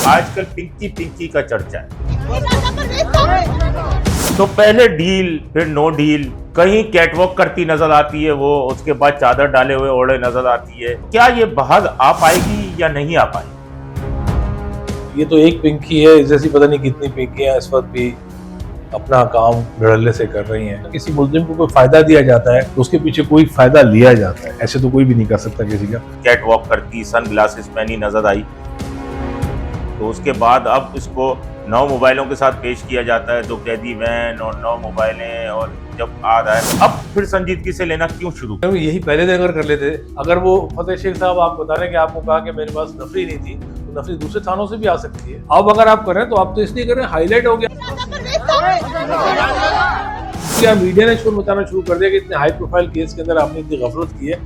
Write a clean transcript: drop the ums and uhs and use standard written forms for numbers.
आजकल पिंकी पिंकी का चर्चा है। तो पहले डील फिर नो डील, कहीं कैटवॉक करती नजर आती है वो, उसके बाद चादर डाले हुए ओढ़े नजर आती है। क्या ये बहस आ पाएगी या नहीं आ पाएगी? ये तो एक पिंकी है, जैसी पता नहीं कितनी पिंकियां इस वक्त भी अपना काम धड़ल्ले से कर रही हैं। किसी मुल्जिम को कोई फायदा दिया जाता है तो उसके पीछे कोई फायदा लिया जाता है, ऐसे तो कोई भी नहीं कर सकता किसी का। कैटवॉक करती, सन ग्लासेस पहनी नजर आई, तो उसके बाद अब इसको 9 मोबाइलों के साथ पेश किया जाता है, 2 कैदी वैन और 9 मोबाइलें, और जब आ रहा है अब फिर संजीदगी से लेना क्यों शुरू? यही पहले दिन अगर कर लेते, अगर वो फतेह शेख साहब आप बता रहे हैं कि आपको कहा कि मेरे पास नफरी नहीं थी, तो नफरी दूसरे थानों से भी आ सकती है। अब अगर आप करें तो आप तो इसलिए करें हाईलाइट हो गया, मीडिया ने शोर मचाना शुरू कर दिया कि इतने हाई प्रोफाइल केस के अंदर आपने इतनी गफलत की है।